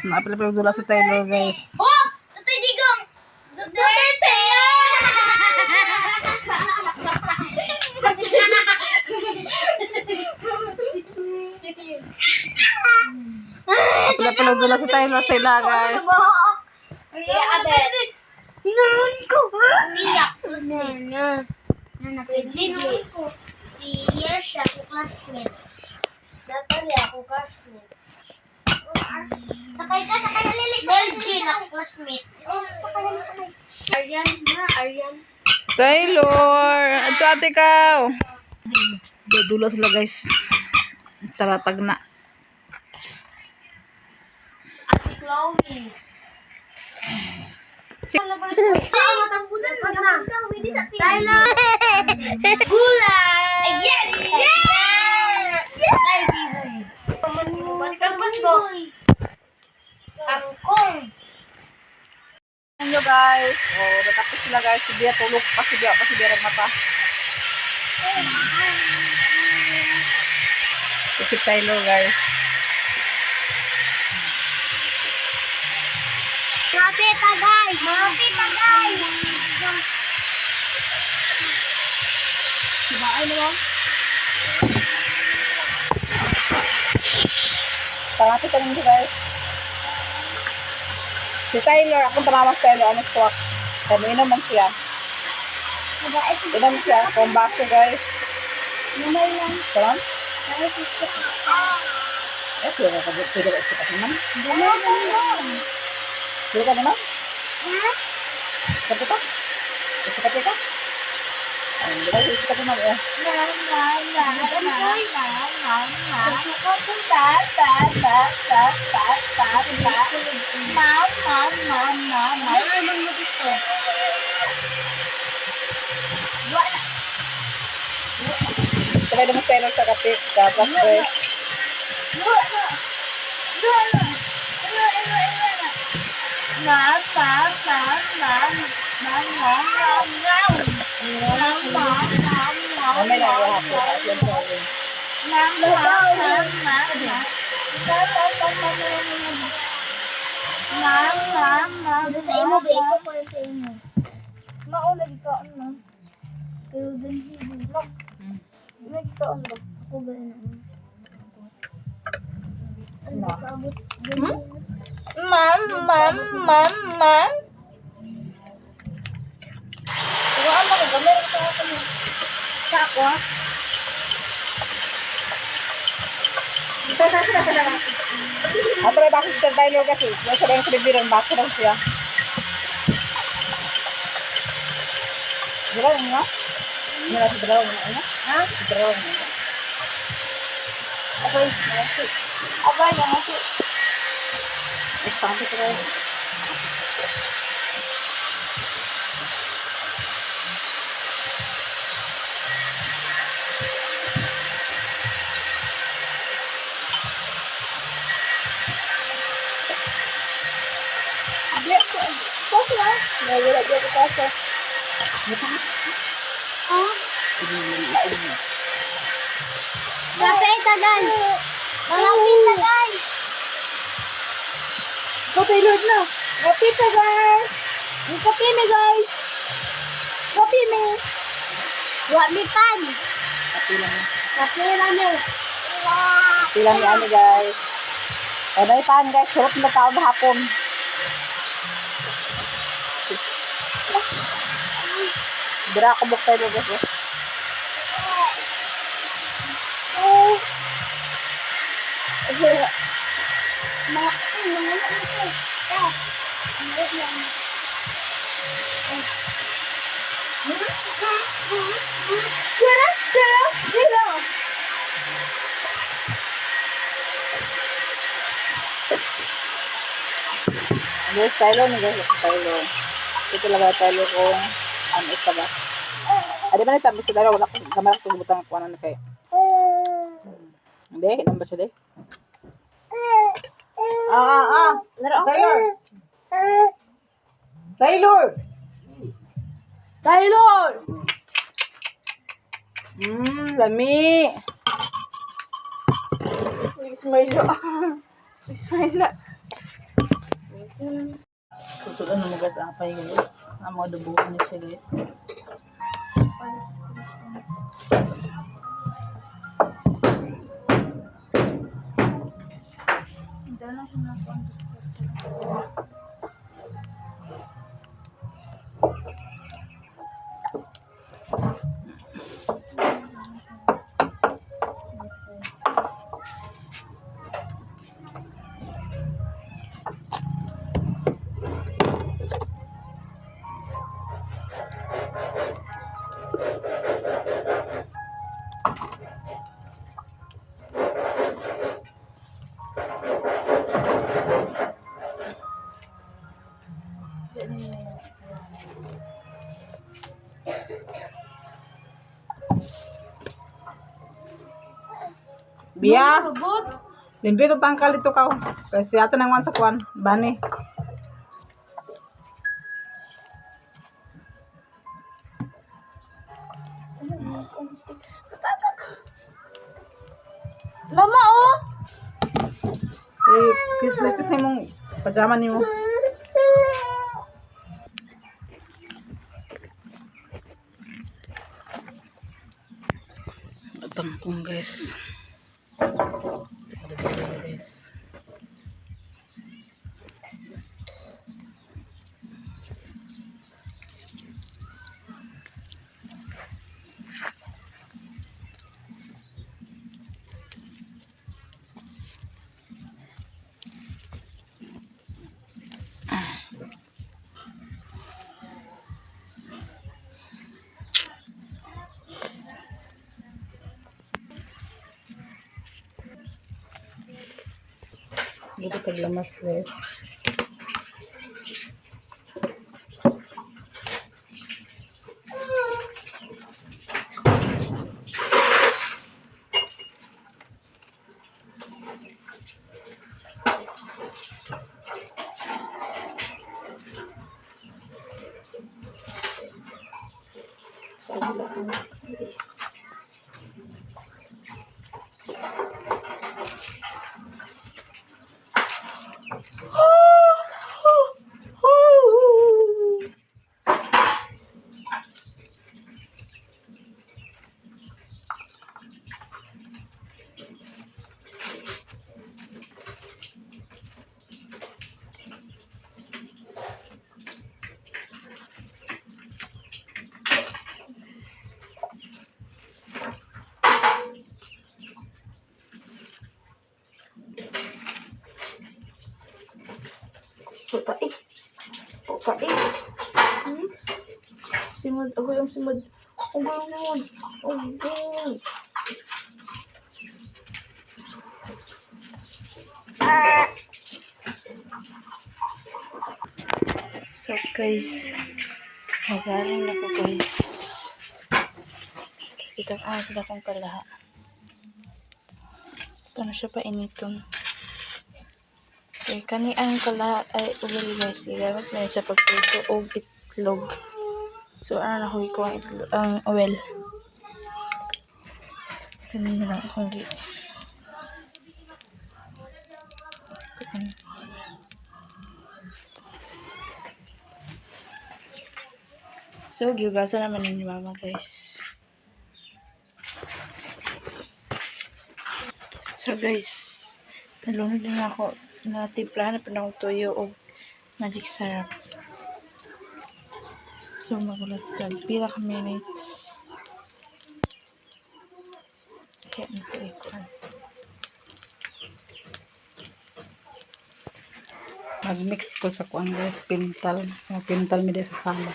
Napalapag si Taylor, guys. Oh! Tatay Digong! Duterte! Napalapag si Taylor sa ila, guys. Kaya abet. Hinaron ko. Iyak. Hinaron ko. Yes, siya ako classmate. Dapat ako classmate. Sakay ka, sakay na lilik. Belgian ako classmate. Sakay. Aryan. Taylor! Ito ate ikaw! Dadula sila, guys. Taratag na. Ate Chloe. Tyler! Gulay! Yes! Yes! Pagkas mo. Kangkong. Nyo, guys. Oh, natapos sila, guys. Si Bia tulog pa si Bia mata. Si Taylor, guys. Mati tagay! Ay, naman. Tangati ka naman, guys. Si Taylor, akong tamamas Taylor, ano swak. Kaya inom man siya. Inom siya, kung baso, guys. Numay lang. Salam? Ay, Eh, pwede ka isikat naman. Ganon. Pwede ka naman? Ha? Sabi ka? Isikat ka? Ay, hindi ka isikat naman, eh. Sabay naman Taylor sa kape. Dapat, guys. Mamay na yung hapon. At yung tawin. Sa imo ba ito ko sa imo? Lagi ka ano? Pero ganhi mo. Lagi ka ano? Ako ba ano? Ano ka abot? Ma'am. Pero ano ka gamit ka ako. Sa ako? Ato ay bakit si Taylor kasi. May sabi ng kalibiran, bakit lang siya. Diba yun nga? Hindi na si Draw mo na. Ha? Si Draw mo na. Abay, nasi. Abay, nasi. Example ko rin. Kasi lang. Wala dyan ko kasi. Ah? Kape, tagay. Malapit, tagay. Kape, Lord na. Kape, tagay. Yung kape mi, guys. Kape mi. Buat mi pan. Kape lang. Kape lang mi. Kape lang yan guys. Kaya na ipan guys. Surot na taon na hapon. Dira ako buktay na guys. Guys, Tylo ni guys. Tylo. Ito talaga Tylo kung ano isa ba. Adi ba nitabi sa dalawa? Wala ko gamay ko butang ko ano kay. Hindi, hinam ba siya di? Taylor. Taylor. Taylor! Lami. Ismail. Ismail. Susunod na mo guys, apay guys. Ang mga dubuhan niya siya guys. International discussion. Biya! Good. Limpi ito tangkal ito ka. Kasi ata nang sa kuwan. Bani. Mama, oh! Kislesis ni mong pajama ni mo. Tangkong guys. Guys. Dito paglamas guys. Putai. Putai. Simod. Agoy ang simod. Agoy. Agoy. So guys, magaling na ko guys. Tapos kita sila kong kalaha. Ito na siya pa initon. Okay, kani ang kalaha ay ugal guys. Igamit na sa pagprito o itlog. So ano na huy ko ang itlog, ang oil. Ganun na lang akong gi. So, giugasan naman ni mama guys. So guys, nalunod din ako. Natiplahan na pa ng tuyo o magic syrup. So, magulat pila ka minutes. Kaya nito ikuan. Mag-mix ko sa kuan guys, pintal. Pintal mi din sa sala.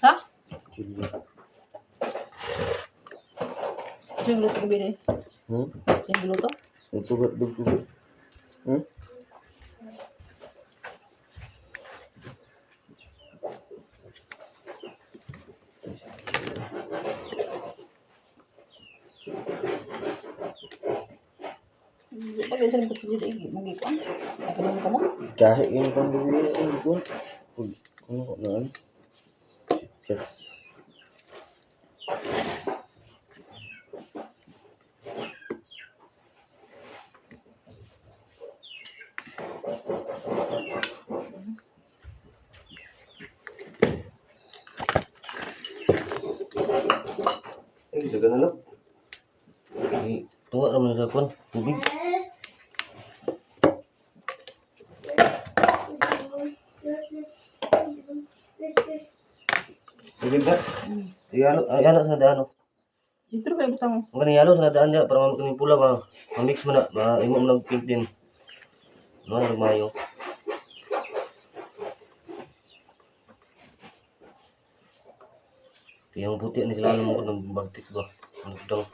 Sa? Sing luto ko bini. Sing luto? Pag-isa ng kutsilyo. Hindi, magikuan. Ay, kanina ka mo? Kahit yung pambibili ang kun. Ano ko na ano? Dagan na lang. Tunga naman sa kun. Tubig. Tubig na. Ayano sa nadaan. Dito kayo butang mo. Ang kaniyalo sa nadaan niya para mamakanin pula ma-mix mo na. Imo mo ng pink din. Ano lumayo. Yung puti ni sila mo ng bagtik ba. Ano daw.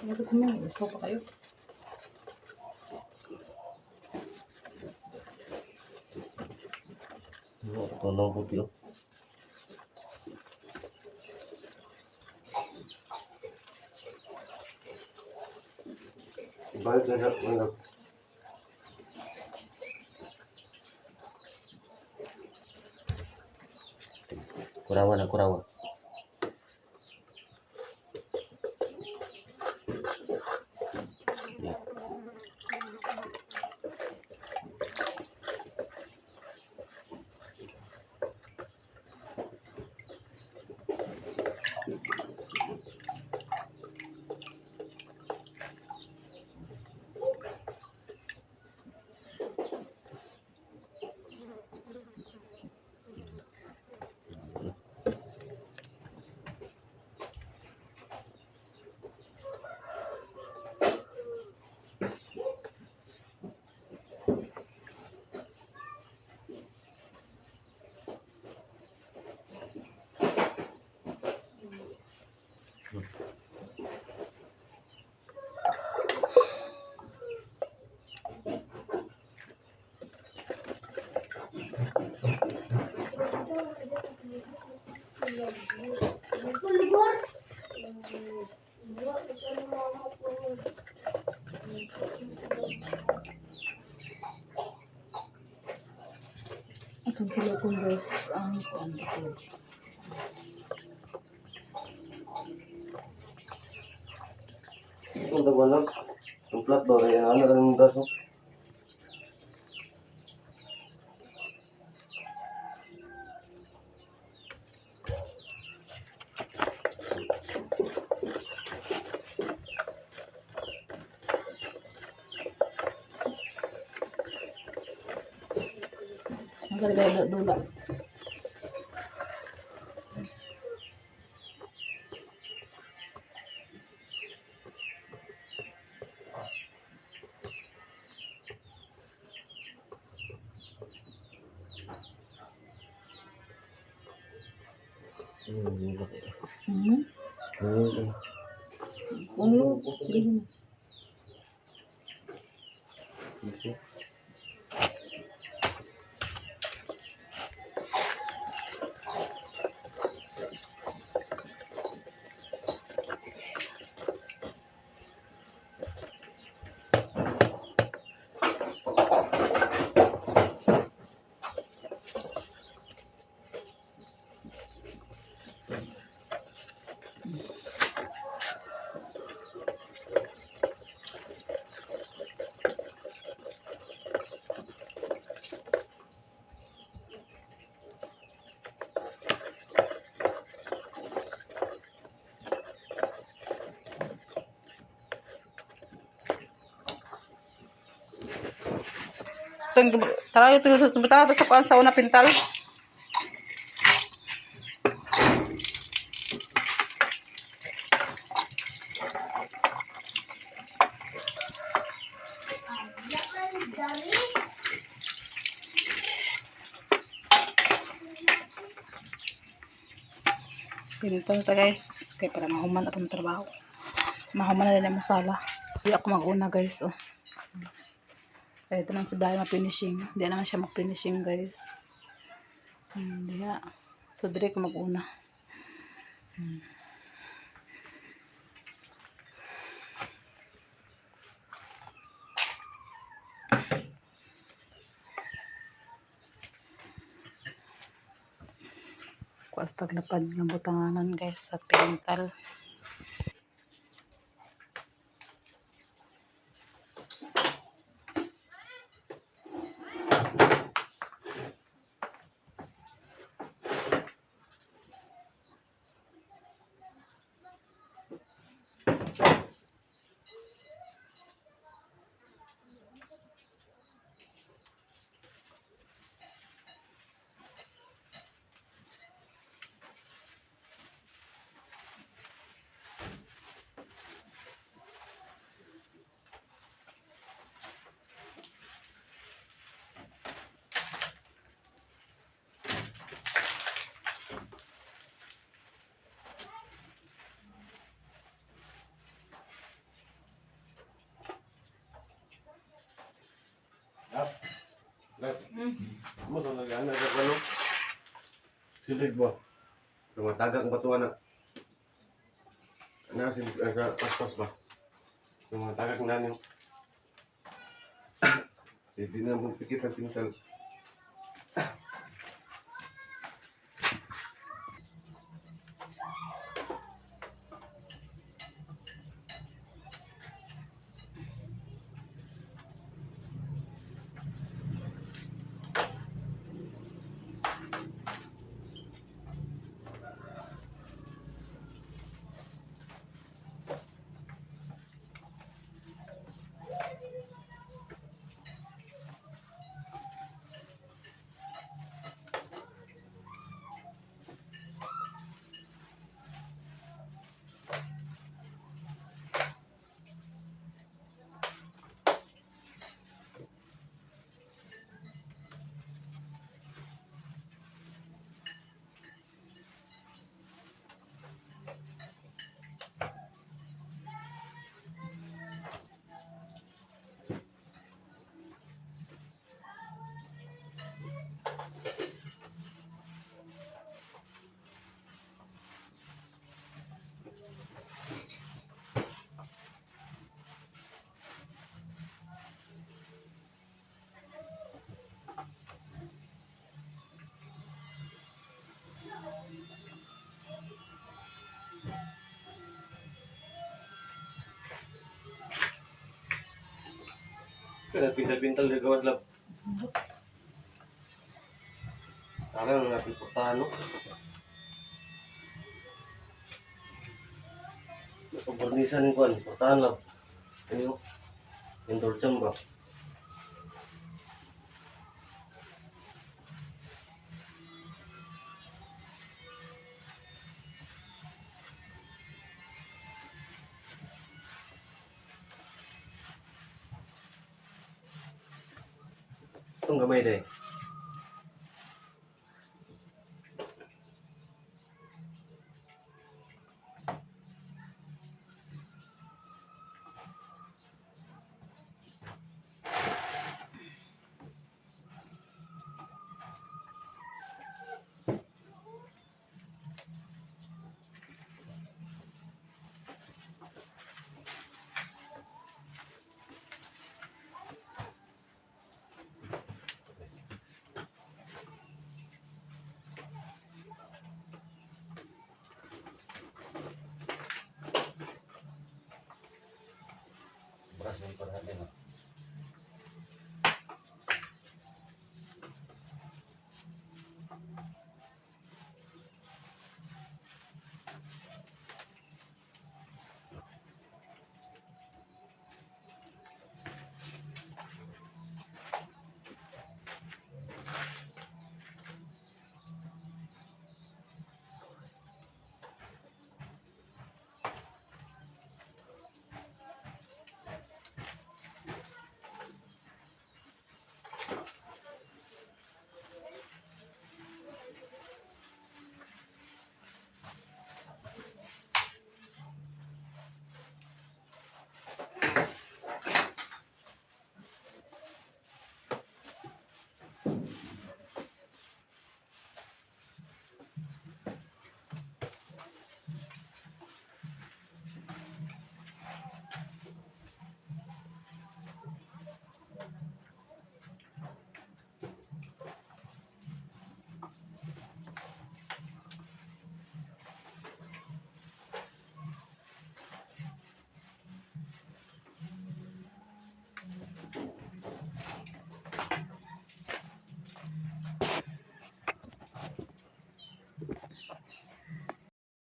Ano ko kumain? Gusto pa kayo? Tolong puti oh. Balik na sa Kurawa na kurawa. Itong kilo kong guys, ang kuan ko. Ito daw lang. Yung flat door ay ano rin yung braso. Ang galagay dula. Puno. Sige. Tara yung tumitawa sa kuan sa una pintal. Pintal ta guys. Kaya para mahuman atong trabaho. Mahuman na rin ang masala. Hindi ako mag-una guys. Oh. Kaya ito lang si Dahil ma-finishing. Hindi naman siya mag-finishing guys. Hindi ya. So, dire ko mag-una. Kuwastag na pan ng butanganan guys sa pintal. Mo sa nagana sa kano? Silid ba? Tumatagak batuan na. Ana sa paspas ba? Tumatagak na niyo. Hindi na mo pikit ang pintal. Kaya pintal-pintal na gawad lang. Tara na natin portano. Pagbarnisan yung kuhan, portahan lang. Ano yung indulgent ba? Itong gamay deh.